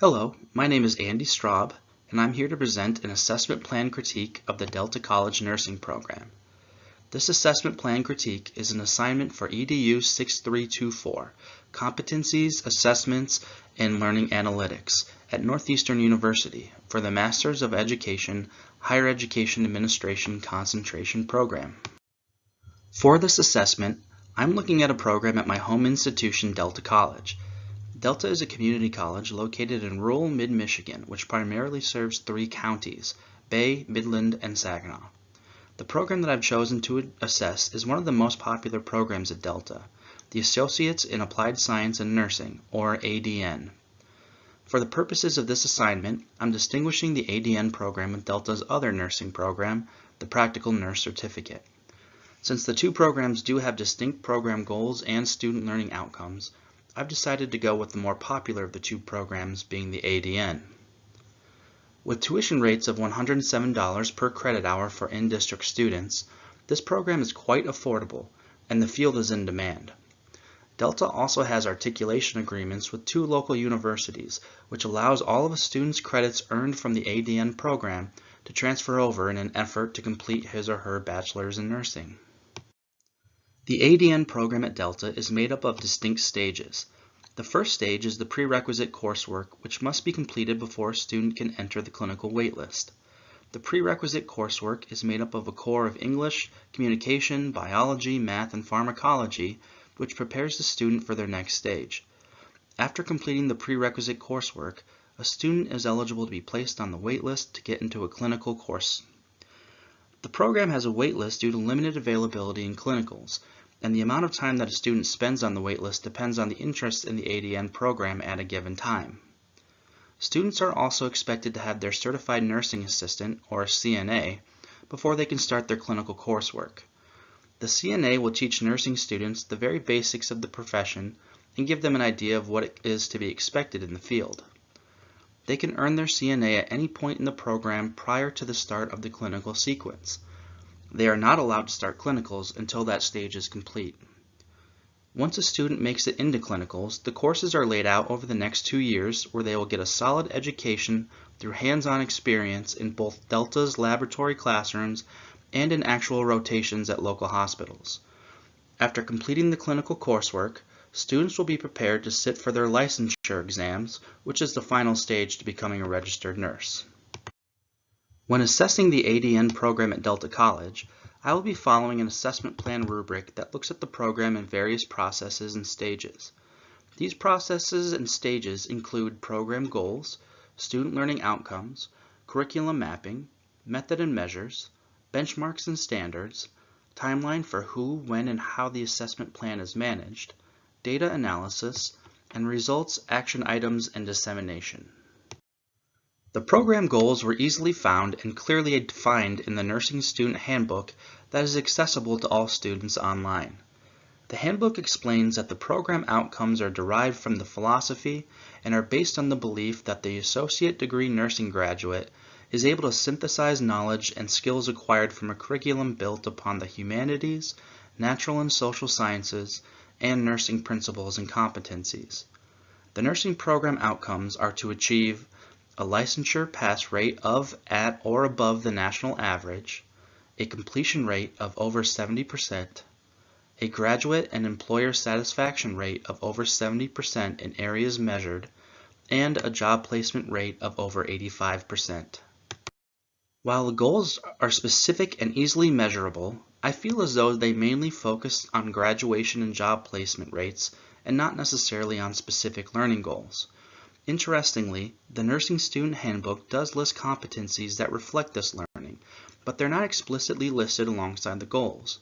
Hello, my name is Andy Straub, and I'm here to present an assessment plan critique of the Delta College Nursing Program. This assessment plan critique is an assignment for EDU 6324, Competencies, Assessments, and Learning Analytics at Northeastern University for the Masters of Education, Higher Education Administration Concentration Program. For this assessment, I'm looking at a program at my home institution, Delta College. Delta is a community college located in rural mid-Michigan, which primarily serves 3 counties, Bay, Midland, and Saginaw. The program that I've chosen to assess is one of the most popular programs at Delta, the Associates in Applied Science and Nursing, or ADN. For the purposes of this assignment, I'm distinguishing the ADN program with Delta's other nursing program, the Practical Nurse Certificate. Since the two programs do have distinct program goals and student learning outcomes, I've decided to go with the more popular of the two programs, being the ADN. With tuition rates of $107 per credit hour for in-district students, this program is quite affordable, and the field is in demand. Delta also has articulation agreements with 2 local universities, which allows all of a student's credits earned from the ADN program to transfer over in an effort to complete his or her bachelor's in nursing. The ADN program at Delta is made up of distinct stages. The first stage is the prerequisite coursework, which must be completed before a student can enter the clinical waitlist. The prerequisite coursework is made up of a core of English, communication, biology, math, and pharmacology, which prepares the student for their next stage. After completing the prerequisite coursework, a student is eligible to be placed on the waitlist to get into a clinical course. The program has a waitlist due to limited availability in clinicals, and the amount of time that a student spends on the waitlist depends on the interest in the ADN program at a given time. Students are also expected to have their Certified Nursing Assistant, or CNA, before they can start their clinical coursework. The CNA will teach nursing students the very basics of the profession and give them an idea of what is to be expected in the field. They can earn their CNA at any point in the program prior to the start of the clinical sequence. They are not allowed to start clinicals until that stage is complete. Once a student makes it into clinicals, the courses are laid out over the next 2 years where they will get a solid education through hands-on experience in both Delta's laboratory classrooms and in actual rotations at local hospitals. After completing the clinical coursework, students will be prepared to sit for their licensure exams, which is the final stage to becoming a registered nurse. When assessing the ADN program at Delta College, I will be following an assessment plan rubric that looks at the program in various processes and stages. These processes and stages include program goals, student learning outcomes, curriculum mapping, method and measures, benchmarks and standards, timeline for who, when, and how the assessment plan is managed, data analysis, and results, action items, and dissemination. The program goals were easily found and clearly defined in the Nursing Student Handbook that is accessible to all students online. The handbook explains that the program outcomes are derived from the philosophy and are based on the belief that the associate degree nursing graduate is able to synthesize knowledge and skills acquired from a curriculum built upon the humanities, natural and social sciences, and nursing principles and competencies. The nursing program outcomes are to achieve a licensure pass rate of at or above the national average, a completion rate of over 70%, a graduate and employer satisfaction rate of over 70% in areas measured, and a job placement rate of over 85%. While the goals are specific and easily measurable, I feel as though they mainly focus on graduation and job placement rates and not necessarily on specific learning goals. Interestingly, the Nursing Student Handbook does list competencies that reflect this learning, but they're not explicitly listed alongside the goals.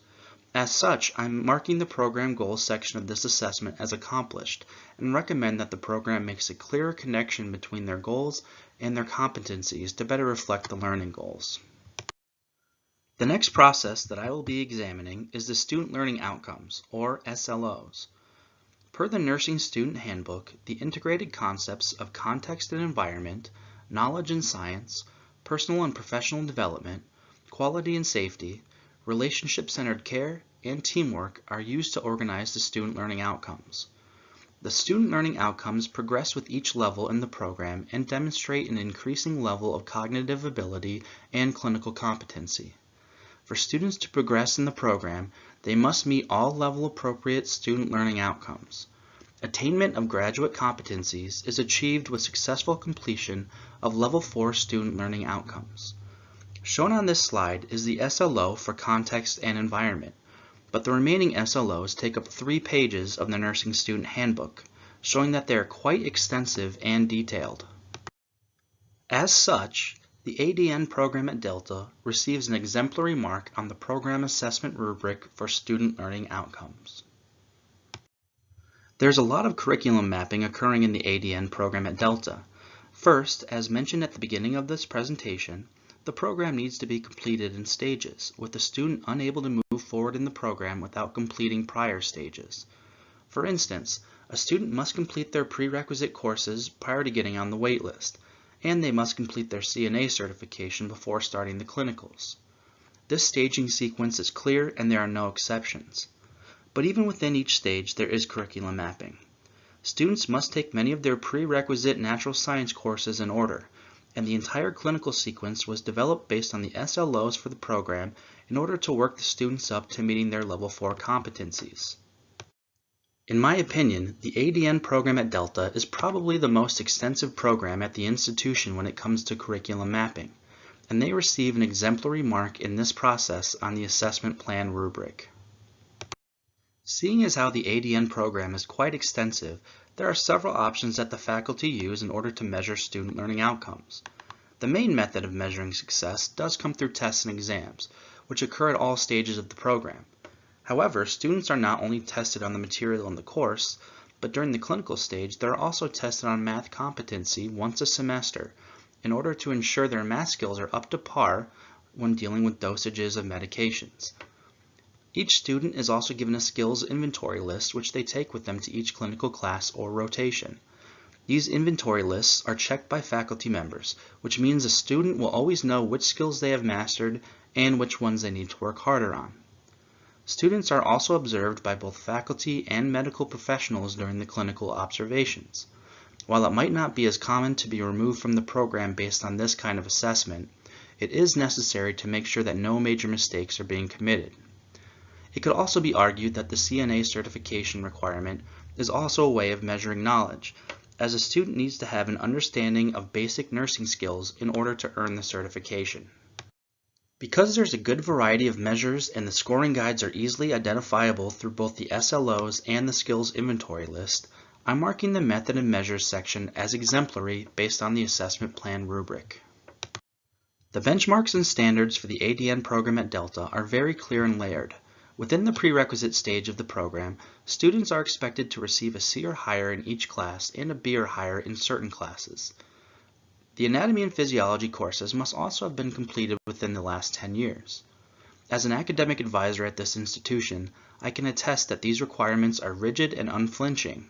As such, I'm marking the program goals section of this assessment as accomplished and recommend that the program makes a clearer connection between their goals and their competencies to better reflect the learning goals. The next process that I will be examining is the Student Learning Outcomes, or SLOs. Per the Nursing Student Handbook, the integrated concepts of context and environment, knowledge and science, personal and professional development, quality and safety, relationship-centered care, and teamwork are used to organize the student learning outcomes. The student learning outcomes progress with each level in the program and demonstrate an increasing level of cognitive ability and clinical competency. For students to progress in the program, they must meet all level-appropriate student learning outcomes. Attainment of graduate competencies is achieved with successful completion of Level 4 student learning outcomes. Shown on this slide is the SLO for context and environment, but the remaining SLOs take up 3 pages of the Nursing Student Handbook, showing that they are quite extensive and detailed. As such, the ADN program at Delta receives an exemplary mark on the Program Assessment Rubric for Student Learning Outcomes. There's a lot of curriculum mapping occurring in the ADN program at Delta. First, as mentioned at the beginning of this presentation, the program needs to be completed in stages, with the student unable to move forward in the program without completing prior stages. For instance, a student must complete their prerequisite courses prior to getting on the wait list, and they must complete their CNA certification before starting the clinicals. This staging sequence is clear and there are no exceptions. But even within each stage, there is curriculum mapping. Students must take many of their prerequisite natural science courses in order, and the entire clinical sequence was developed based on the SLOs for the program in order to work the students up to meeting their Level 4 competencies. In my opinion, the ADN program at Delta is probably the most extensive program at the institution when it comes to curriculum mapping, and they receive an exemplary mark in this process on the assessment plan rubric. Seeing as how the ADN program is quite extensive, there are several options that the faculty use in order to measure student learning outcomes. The main method of measuring success does come through tests and exams, which occur at all stages of the program. However, students are not only tested on the material in the course, but during the clinical stage, they're also tested on math competency once a semester in order to ensure their math skills are up to par when dealing with dosages of medications. Each student is also given a skills inventory list which they take with them to each clinical class or rotation. These inventory lists are checked by faculty members, which means a student will always know which skills they have mastered and which ones they need to work harder on. Students are also observed by both faculty and medical professionals during the clinical observations. While it might not be as common to be removed from the program based on this kind of assessment, it is necessary to make sure that no major mistakes are being committed. It could also be argued that the CNA certification requirement is also a way of measuring knowledge, as a student needs to have an understanding of basic nursing skills in order to earn the certification. Because there's a good variety of measures and the scoring guides are easily identifiable through both the SLOs and the skills inventory list, I'm marking the method and measures section as exemplary based on the assessment plan rubric. The benchmarks and standards for the ADN program at Delta are very clear and layered. Within the prerequisite stage of the program, students are expected to receive a C or higher in each class and a B or higher in certain classes. The anatomy and physiology courses must also have been completed within the last 10 years. As an academic advisor at this institution, I can attest that these requirements are rigid and unflinching.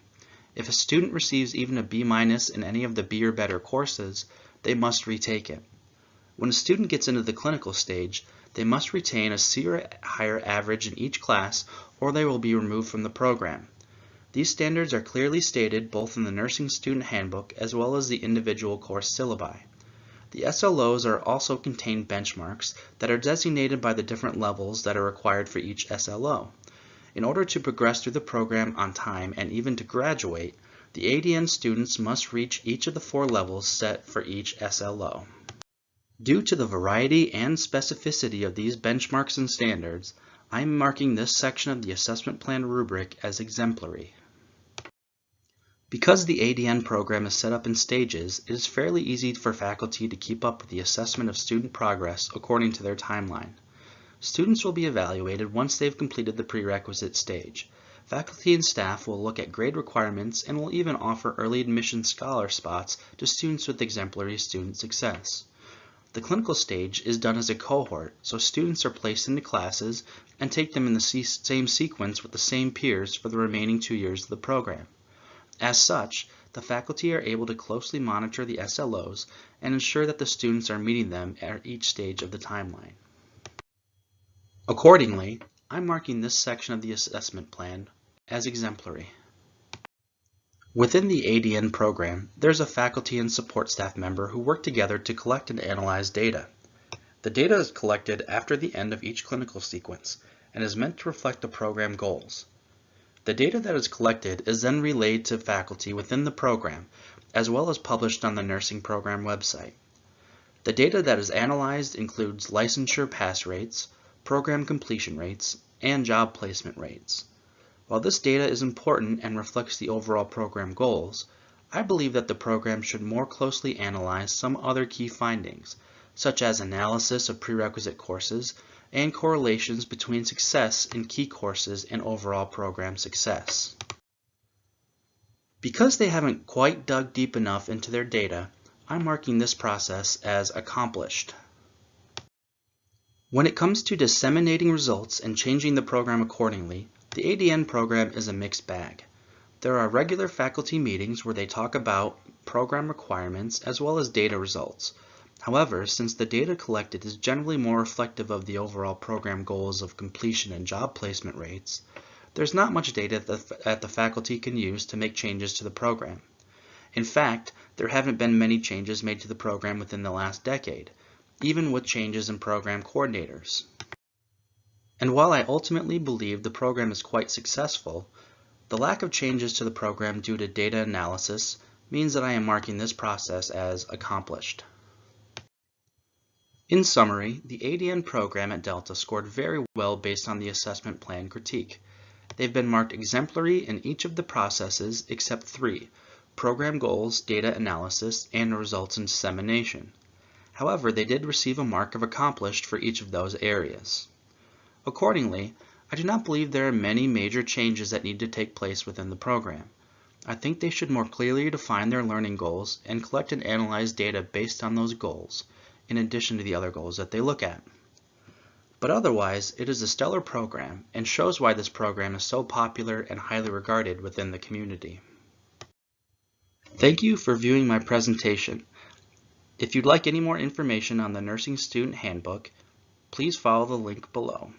If a student receives even a B- in any of the B or better courses, they must retake it. When a student gets into the clinical stage, they must retain a C or higher average in each class or they will be removed from the program. These standards are clearly stated both in the Nursing Student Handbook as well as the individual course syllabi. The SLOs are also contain benchmarks that are designated by the different levels that are required for each SLO. In order to progress through the program on time and even to graduate, the ADN students must reach each of the 4 levels set for each SLO. Due to the variety and specificity of these benchmarks and standards, I am marking this section of the assessment plan rubric as exemplary. Because the ADN program is set up in stages, it is fairly easy for faculty to keep up with the assessment of student progress according to their timeline. Students will be evaluated once they've completed the prerequisite stage. Faculty and staff will look at grade requirements and will even offer early admission scholar spots to students with exemplary student success. The clinical stage is done as a cohort, so students are placed into classes and take them in the same sequence with the same peers for the remaining 2 years of the program. As such, the faculty are able to closely monitor the SLOs and ensure that the students are meeting them at each stage of the timeline. Accordingly, I'm marking this section of the assessment plan as exemplary. Within the ADN program, there's a faculty and support staff member who work together to collect and analyze data. The data is collected after the end of each clinical sequence and is meant to reflect the program goals. The data that is collected is then relayed to faculty within the program, as well as published on the nursing program website. The data that is analyzed includes licensure pass rates, program completion rates, and job placement rates. While this data is important and reflects the overall program goals, I believe that the program should more closely analyze some other key findings, such as analysis of prerequisite courses and correlations between success in key courses and overall program success. Because they haven't quite dug deep enough into their data, I'm marking this process as accomplished. When it comes to disseminating results and changing the program accordingly, the ADN program is a mixed bag. There are regular faculty meetings where they talk about program requirements as well as data results. However, since the data collected is generally more reflective of the overall program goals of completion and job placement rates, there's not much data that the faculty can use to make changes to the program. In fact, there haven't been many changes made to the program within the last decade, even with changes in program coordinators. And while I ultimately believe the program is quite successful, the lack of changes to the program due to data analysis means that I am marking this process as accomplished. In summary, the ADN program at Delta scored very well based on the assessment plan critique. They've been marked exemplary in each of the processes except 3: program goals, data analysis, and results and dissemination. However, they did receive a mark of accomplished for each of those areas. Accordingly, I do not believe there are many major changes that need to take place within the program. I think they should more clearly define their learning goals and collect and analyze data based on those goals, in addition to the other goals that they look at. But otherwise, it is a stellar program and shows why this program is so popular and highly regarded within the community. Thank you for viewing my presentation. If you'd like any more information on the Nursing Student Handbook, please follow the link below.